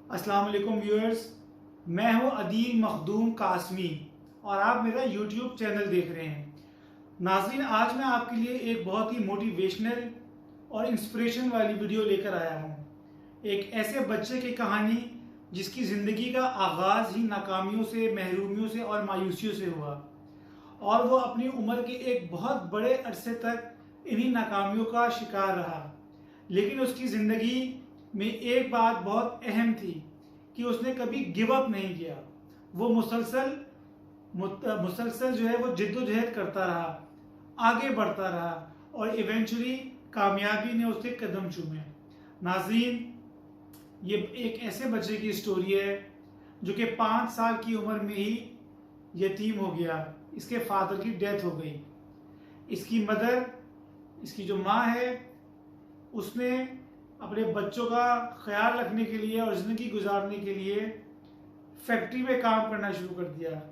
अस्सलाम वालेकुम व्यूअर्स, मैं हूं अदील मखदूम कासमी और आप मेरा यूट्यूब चैनल देख रहे हैं। नाज़रीन, आज मैं आपके लिए एक बहुत ही मोटिवेशनल और इंस्पिरेशन वाली वीडियो लेकर आया हूं। एक ऐसे बच्चे की कहानी जिसकी ज़िंदगी का आगाज़ ही नाकामियों से, महरूमियों से और मायूसियों से हुआ और वो अपनी उम्र के एक बहुत बड़े अरसे तक इन्हीं नाकामियों का शिकार रहा। लेकिन उसकी ज़िंदगी में एक बात बहुत अहम थी कि उसने कभी गिव अप नहीं किया। वो मुसलसल जो है वो जिद्दोजहद करता रहा, आगे बढ़ता रहा और इवेंचुअली कामयाबी ने उसके कदम चूमे। नाज़रीन, ये एक ऐसे बच्चे की स्टोरी है जो कि 5 साल की उम्र में ही यतीम हो गया। इसके फादर की डेथ हो गई। इसकी मदर, इसकी जो माँ है, उसने अपने बच्चों का ख्याल रखने के लिए और ज़िंदगी गुजारने के लिए फैक्ट्री में काम करना शुरू कर दिया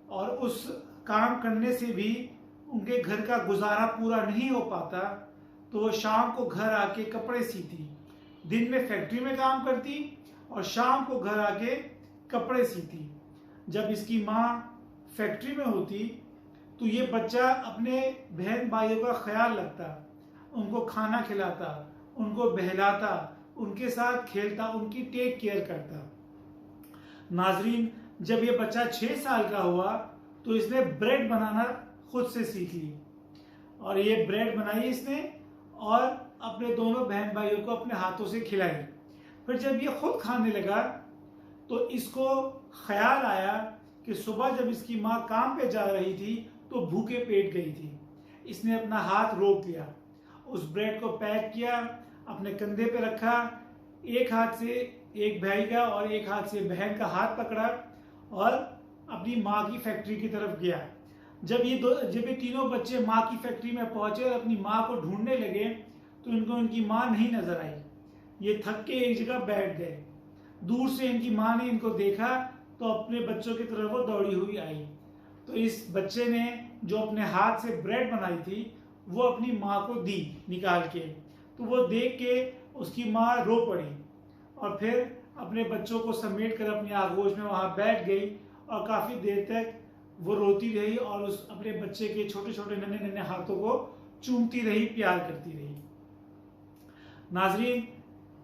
और उस काम करने से भी उनके घर का गुजारा पूरा नहीं हो पाता, तो वो शाम को घर आके कपड़े सीती। दिन में फैक्ट्री में काम करती और शाम को घर आके कपड़े सीती। जब इसकी माँ फैक्ट्री में होती तो ये बच्चा अपने बहन भाइयों का ख्याल रखता, उनको खाना खिलाता, उनको बहलाता, उनके साथ खेलता, उनकी टेक केयर करता। नाजरीन, जब ये बच्चा 6 साल का हुआ तो इसने ब्रेड बनाना खुद से सीख ली और ये ब्रेड बनाई इसने और अपने दोनों बहन भाइयों को अपने हाथों से खिलाई। फिर जब ये खुद खाने लगा तो इसको ख्याल आया कि सुबह जब इसकी माँ काम पे जा रही थी तो भूखे पेट गई थी। इसने अपना हाथ रोक लिया, उस ब्रेड को पैक किया, अपने कंधे पे रखा, एक हाथ से एक भाई का और एक हाथ से बहन का हाथ पकड़ा और अपनी माँ की फैक्ट्री की तरफ गया। जब ये तीनों बच्चे माँ की फैक्ट्री में पहुंचे और अपनी माँ को ढूंढने लगे तो इनको इनकी माँ नहीं नजर आई। ये थक के एक जगह बैठ गए। दूर से इनकी माँ ने इनको देखा तो अपने बच्चों की तरफ वो दौड़ी हुई आई। तो इस बच्चे ने जो अपने हाथ से ब्रेड बनाई थी वो अपनी माँ को दी निकाल के। तो वो देख के उसकी माँ रो पड़ी और फिर अपने बच्चों को समेट कर अपनी आगोश में वहाँ बैठ गई और काफ़ी देर तक वो रोती रही और उस अपने बच्चे के छोटे छोटे नन्हे नन्हे हाथों को चूमती रही, प्यार करती रही। नाजरीन,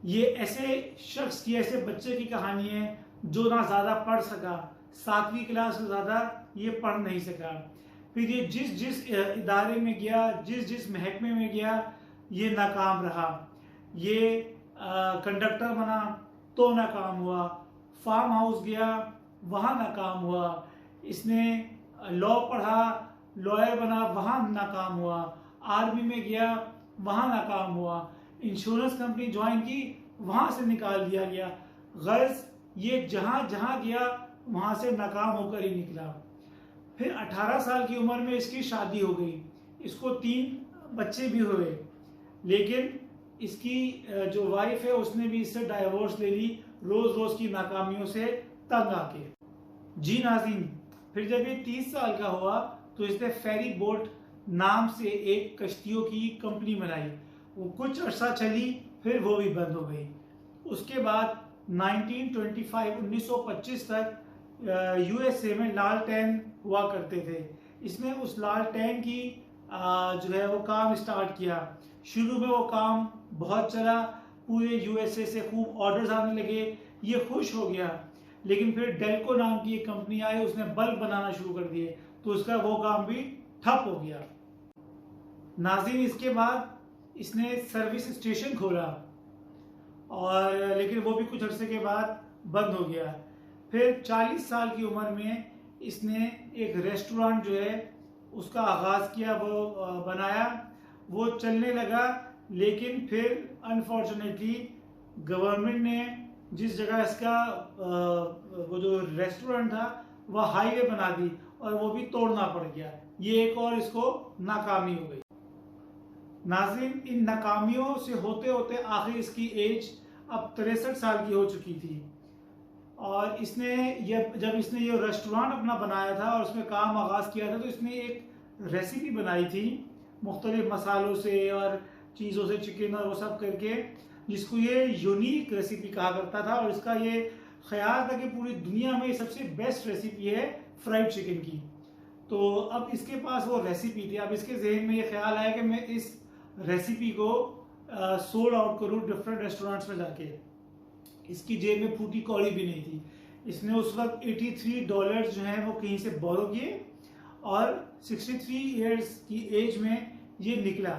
ये ऐसे शख्स की, ऐसे बच्चे की कहानी है जो ना ज़्यादा पढ़ सका, 7वीं क्लास से ज़्यादा ये पढ़ नहीं सका। फिर ये जिस जिस इदारे में गया, जिस जिस महकमे में गया, ये नाकाम रहा। ये कंडक्टर बना तो नाकाम हुआ, फार्म हाउस गया वहाँ नाकाम हुआ, इसने लॉ पढ़ा, लॉयर बना, वहाँ नाकाम हुआ, आर्मी में गया वहाँ नाकाम हुआ, इंश्योरेंस कंपनी ज्वाइन की, वहाँ से निकाल दिया गया। गर्ज ये जहाँ जहाँ गया वहाँ से नाकाम होकर ही निकला। फिर 18 साल की उम्र में इसकी शादी हो गई, इसको 3 बच्चे भी हुए, लेकिन इसकी जो वाइफ है उसने भी इससे डाइवोर्स ले ली, रोज रोज की नाकामियों से तंग आके। जी नाज़रीन, फिर जब ये 30 साल का हुआ तो इसने फेरी बोट नाम से एक कश्तियों की कंपनी बनाई। वो कुछ अर्सा चली, फिर वो भी बंद हो गई। उसके बाद 1925 तक यूएसए में लालटेन हुआ करते थे। इसने उस लालटेन की जो है वो काम स्टार्ट किया। शुरू में वो काम बहुत चला, पूरे यूएसए से खूब ऑर्डर्स आने लगे, ये खुश हो गया। लेकिन फिर डेल्को नाम की एक कंपनी आई, उसने बल्ब बनाना शुरू कर दिए तो उसका वो काम भी ठप हो गया। नाज़रीन, इसके बाद इसने सर्विस स्टेशन खोला और लेकिन वो भी कुछ अरसे के बाद बंद हो गया। फिर 40 साल की उम्र में इसने एक रेस्टोरेंट जो है उसका आगाज़ किया, वो बनाया, वो चलने लगा। लेकिन फिर अनफॉर्चुनेटली गवर्नमेंट ने जिस जगह इसका वो जो रेस्टोरेंट था वह हाईवे बना दी और वो भी तोड़ना पड़ गया। ये एक और इसको नाकामी हो गई। नाज़रीन, इन नाकामियों से होते होते आखिर इसकी एज अब 63 साल की हो चुकी थी और जब इसने ये रेस्टोरेंट अपना बनाया था और उसमें काम आगाज़ किया था तो इसने एक रेसिपी बनाई थी मुख्तलिफ मसालों से और चीज़ों से, चिकन और वो सब करके। जिसको ये यूनिक रेसिपी कहा करता था, और इसका ये ख्याल था कि पूरी दुनिया में सबसे बेस्ट रेसिपी है फ्राइड चिकन की। तो अब इसके पास वो रेसिपी थी। अब इसके जहन में ये ख्याल आया कि मैं इस रेसिपी को सोल्ड आउट करूँ डिफरेंट रेस्टोरेंट्स में जाके। इसकी जेब में फूटी कौड़ी भी नहीं थी। इसने उस वक्त $83 जो है वो कहीं से बोरो किए और 63 ईयर्स की एज में ये निकला।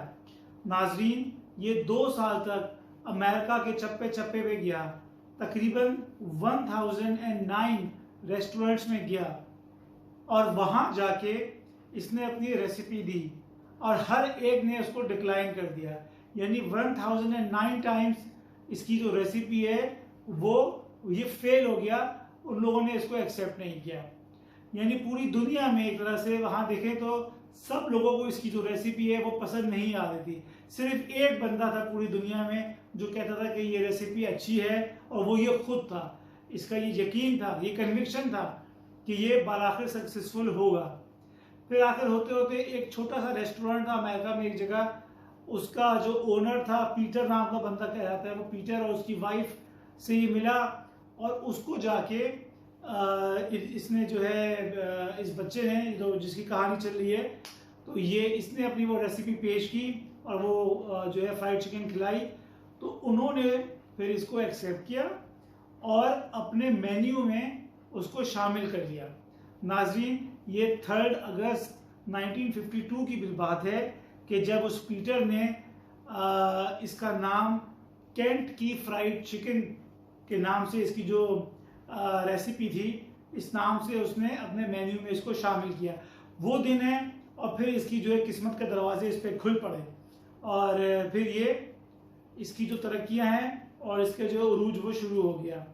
नाजरीन, ये 2 साल तक अमेरिका के चप्पे चप्पे पे गया, तकरीबन 1009 रेस्टोरेंट्स में गया और वहाँ जाके इसने अपनी रेसिपी दी और हर एक ने उसको डिक्लाइन कर दिया। यानी 1009 टाइम्स इसकी जो रेसिपी है वो ये फेल हो गया, उन लोगों ने इसको एक्सेप्ट नहीं किया। यानी पूरी दुनिया में एक तरह से वहाँ देखें तो सब लोगों को इसकी जो रेसिपी है वो पसंद नहीं आ रही थी। सिर्फ एक बंदा था पूरी दुनिया में जो कहता था कि ये रेसिपी अच्छी है, और वो ये खुद था। इसका ये यकीन था, ये कन्विक्शन था कि ये बालाखिर सक्सेसफुल होगा। फिर आखिर होते होते एक छोटा सा रेस्टोरेंट था अमेरिका में एक जगह, उसका जो ओनर था पीटर नाम का बंदा कह जाता है, वो पीटर और उसकी वाइफ से ये मिला और उसको जाके इसने जो है इस बच्चे ने जो जिसकी कहानी चल रही है, तो ये इसने अपनी वो रेसिपी पेश की और वो जो है फ्राइड चिकन खिलाई। तो उन्होंने फिर इसको एक्सेप्ट किया और अपने मेन्यू में उसको शामिल कर लिया। नाजरीन, ये 3 अगस्त 1952 की बात है कि जब उस पीटर ने इसका नाम केंट की फ्राइड चिकन के नाम से इसकी जो रेसिपी थी, इस नाम से उसने अपने मेन्यू में इसको शामिल किया। वो दिन है और फिर इसकी जो है किस्मत के दरवाजे इस पर खुल पड़े और फिर ये इसकी जो तरक्कियां हैं और इसके जो उरूज वो शुरू हो गया।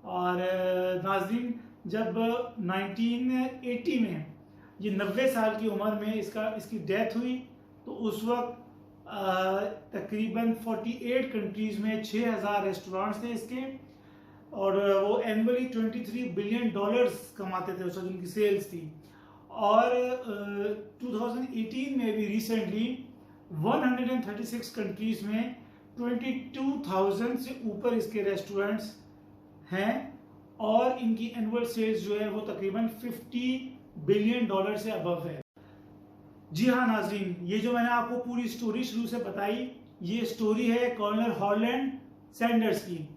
और नाज़रीन, जब 1980 में ये 90 साल की उम्र में इसकी डेथ हुई, तो उस वक्त तकरीबन 48 कंट्रीज में 6000 रेस्टोरेंट्स थे इसके, और वो एनुअली $23 बिलियन कमाते थे, उस वक्त उनकी सेल्स थी। और 2018 में भी रिसेंटली 136 कंट्रीज में 22,000 से ऊपर इसके रेस्टोरेंट्स हैं और इनकी एनुअल सेल्स जो है वो तकरीबन $50 बिलियन से अबव है। जी हाँ नाजरीन, ये जो मैंने आपको पूरी स्टोरी शुरू से बताई, ये स्टोरी है कर्नल हॉलैंड सैंडर्स की।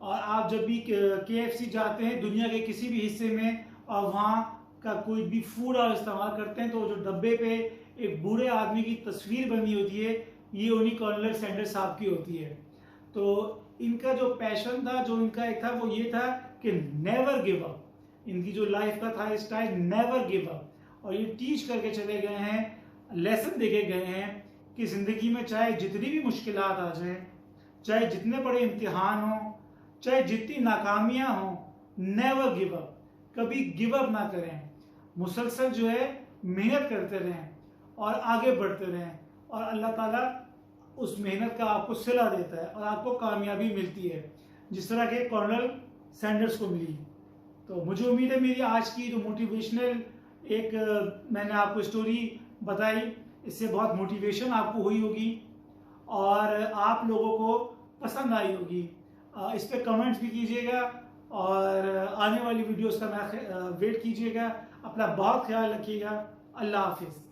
और आप जब भी KFC जाते हैं दुनिया के किसी भी हिस्से में और वहाँ का कोई भी फूड आप इस्तेमाल करते हैं, तो जो डब्बे पे एक बूढ़े आदमी की तस्वीर बनी होती है, ये उन्हीं कर्नल सैंडर्स साहब की होती है। तो इनका जो पैशन था, जो इनका एक था, वो ये था कि नेवर गिव अप। इनकी जो लाइफ का था स्टाइल, नेवर गिव अप। और ये टीच करके चले गए हैं, लेसन देके गए हैं कि जिंदगी में चाहे जितनी भी मुश्किलात आ जाए, चाहे जितने बड़े इम्तिहान हो, चाहे जितनी नाकामियां हो, नेवर गिव अप, कभी गिव अप ना करें। मुसलसल जो है मेहनत करते रहें और आगे बढ़ते रहें, और अल्लाह ताला उस मेहनत का आपको सिला देता है और आपको कामयाबी मिलती है, जिस तरह के कर्नल सैंडर्स को मिली। तो मुझे उम्मीद है मेरी आज की जो मोटिवेशनल मैंने आपको स्टोरी बताई, इससे बहुत मोटिवेशन आपको हुई होगी और आप लोगों को पसंद आई होगी। इस पर कमेंट्स भी कीजिएगा और आने वाली वीडियोस का वेट कीजिएगा। अपना बहुत ख्याल रखिएगा। अल्लाह हाफिज़।